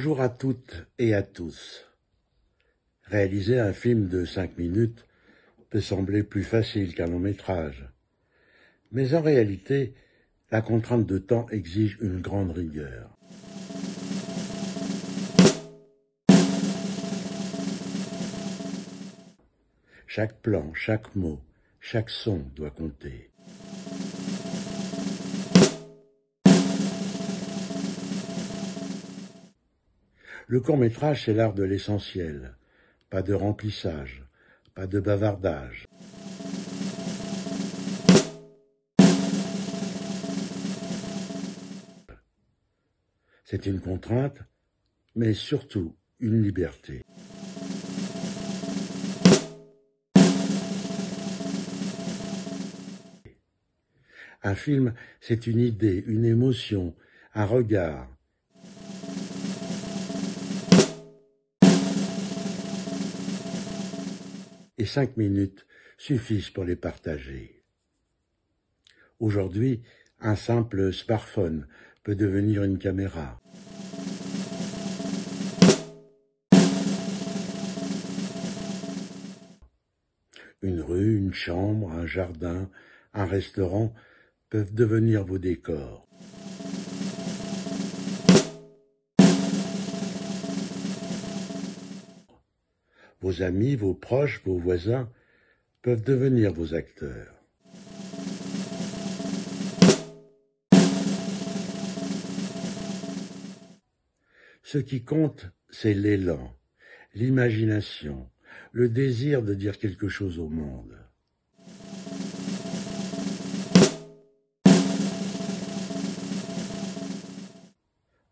Bonjour à toutes et à tous. Réaliser un film de 5 minutes peut sembler plus facile qu'un long métrage. Mais en réalité, la contrainte de temps exige une grande rigueur. Chaque plan, chaque mot, chaque son doit compter. Le court-métrage, c'est l'art de l'essentiel. Pas de remplissage, pas de bavardage. C'est une contrainte, mais surtout une liberté. Un film, c'est une idée, une émotion, un regard. Et 5 minutes suffisent pour les partager. Aujourd'hui, un simple smartphone peut devenir une caméra. Une rue, une chambre, un jardin, un restaurant peuvent devenir vos décors. Vos amis, vos proches, vos voisins peuvent devenir vos acteurs. Ce qui compte, c'est l'élan, l'imagination, le désir de dire quelque chose au monde.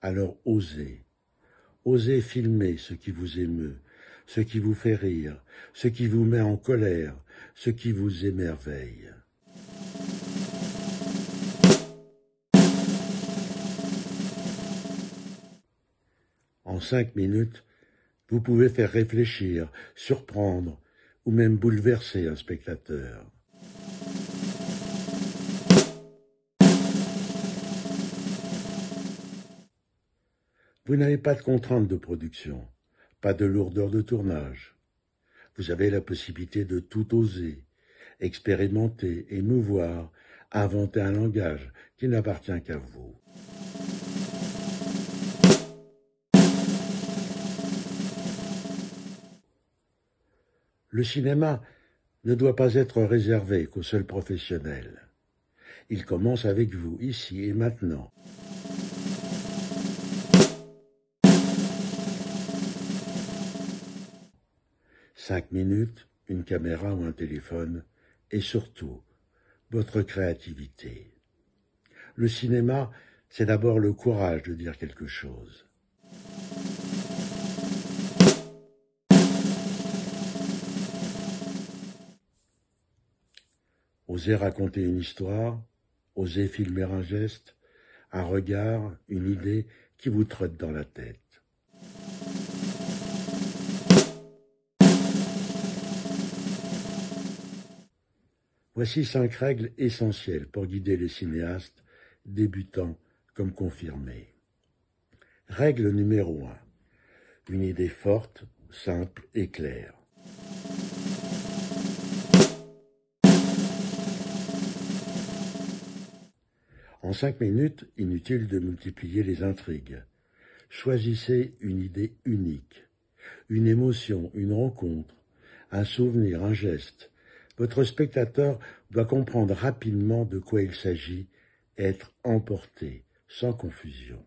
Alors osez, osez filmer ce qui vous émeut, ce qui vous fait rire, ce qui vous met en colère, ce qui vous émerveille. En 5 minutes, vous pouvez faire réfléchir, surprendre ou même bouleverser un spectateur. Vous n'avez pas de contrainte de production, pas de lourdeur de tournage. Vous avez la possibilité de tout oser, expérimenter, émouvoir, inventer un langage qui n'appartient qu'à vous. Le cinéma ne doit pas être réservé qu'aux seuls professionnels. Il commence avec vous, ici et maintenant. Cinq minutes, une caméra ou un téléphone, et surtout, votre créativité. Le cinéma, c'est d'abord le courage de dire quelque chose. Osez raconter une histoire, osez filmer un geste, un regard, une idée qui vous trotte dans la tête. Voici 5 règles essentielles pour guider les cinéastes, débutants comme confirmés. Règle numéro 1. Une idée forte, simple et claire. En 5 minutes, inutile de multiplier les intrigues. Choisissez une idée unique, une émotion, une rencontre, un souvenir, un geste. Votre spectateur doit comprendre rapidement de quoi il s'agit et être emporté, sans confusion.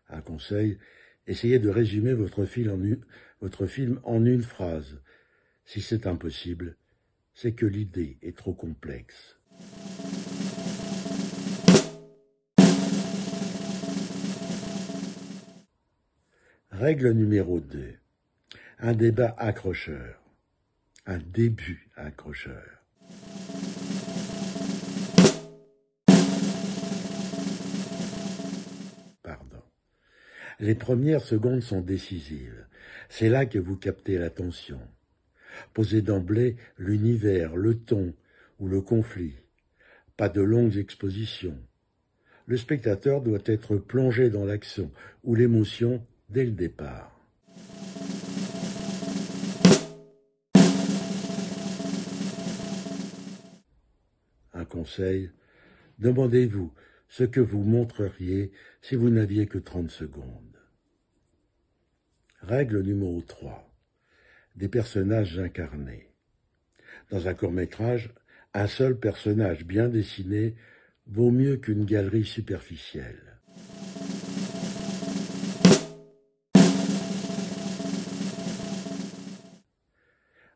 Un conseil, essayez de résumer votre film en une phrase. Si c'est impossible, c'est que l'idée est trop complexe. Règle numéro 2. Un débat accrocheur. Un début accrocheur. Pardon. Les premières secondes sont décisives. C'est là que vous captez l'attention. Posez d'emblée l'univers, le ton ou le conflit. pas de longues expositions. Le spectateur doit être plongé dans l'action ou l'émotion dès le départ. Un conseil, demandez-vous ce que vous montreriez si vous n'aviez que 30 secondes. Règle numéro 3. Des personnages incarnés. Dans un court-métrage, un seul personnage bien dessiné vaut mieux qu'une galerie superficielle.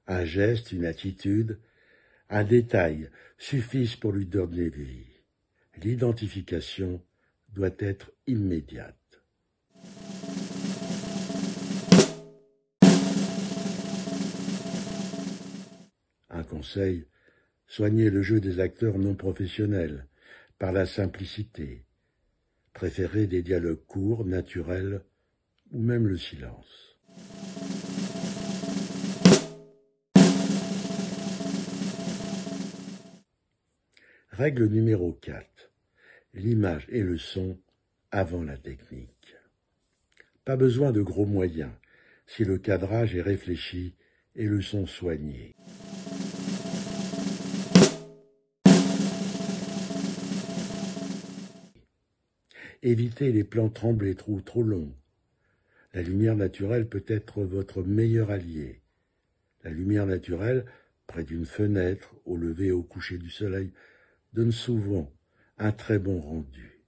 Un geste, une attitude, un détail suffisent pour lui donner vie. L'identification doit être immédiate. Un conseil, soignez le jeu des acteurs non professionnels par la simplicité. Préférez des dialogues courts, naturels ou même le silence. Règle numéro 4. L'image et le son avant la technique. Pas besoin de gros moyens si le cadrage est réfléchi et le son soigné. Évitez les plans tremblés trop longs. La lumière naturelle peut être votre meilleur allié. La lumière naturelle, près d'une fenêtre, au lever et au coucher du soleil, donne souvent un très bon rendu.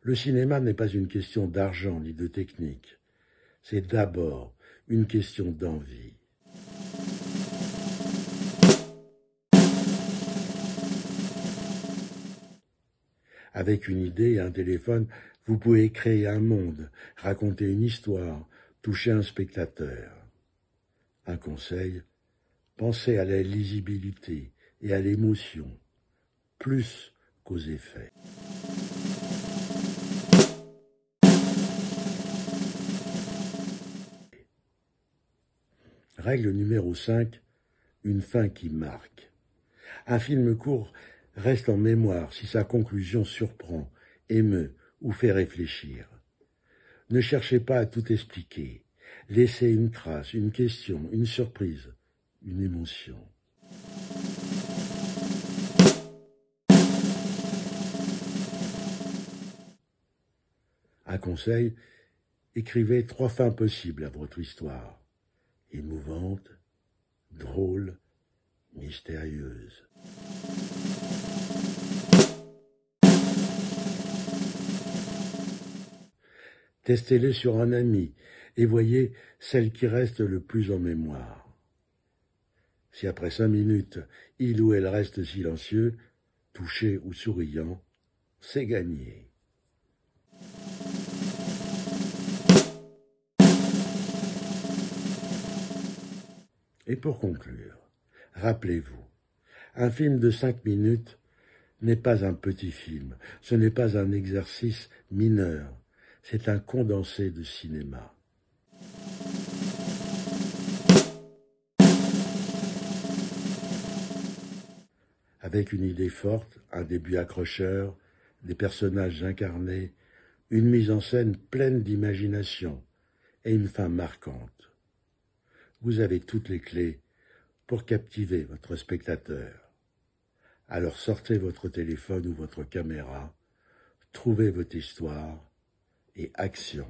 Le cinéma n'est pas une question d'argent ni de technique. C'est d'abord une question d'envie. Avec une idée et un téléphone, vous pouvez créer un monde, raconter une histoire, toucher un spectateur. Un conseil, pensez à la lisibilité et à l'émotion, plus qu'aux effets. Règle numéro 5, une fin qui marque. Un film court reste en mémoire si sa conclusion surprend, émeut ou fait réfléchir. Ne cherchez pas à tout expliquer. Laissez une trace, une question, une surprise, une émotion. Un conseil, écrivez 3 fins possibles à votre histoire. Émouvante, drôle, mystérieuse. Testez-les sur un ami et voyez celle qui reste le plus en mémoire. Si après 5 minutes, il ou elle reste silencieux, touché ou souriant, c'est gagné. Et pour conclure, rappelez-vous, un film de 5 minutes n'est pas un petit film, ce n'est pas un exercice mineur, c'est un condensé de cinéma. Avec une idée forte, un début accrocheur, des personnages incarnés, une mise en scène pleine d'imagination et une fin marquante. Vous avez toutes les clés pour captiver votre spectateur. Alors sortez votre téléphone ou votre caméra, trouvez votre histoire et action.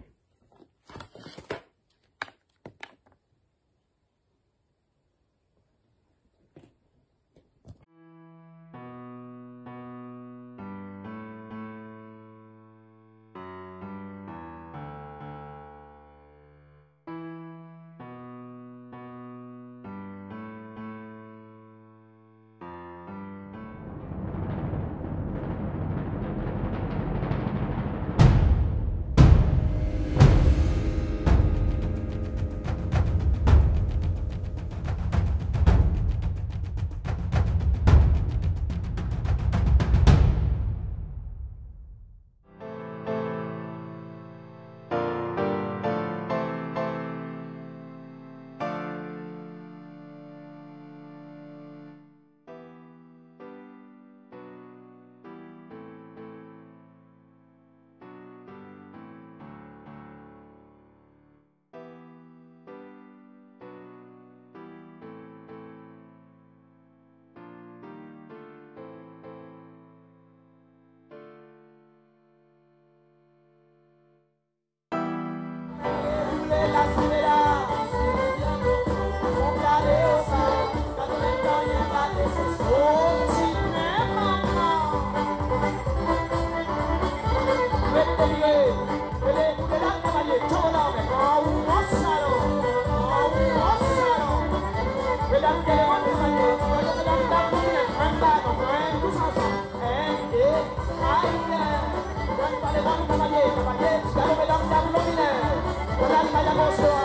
la Moscou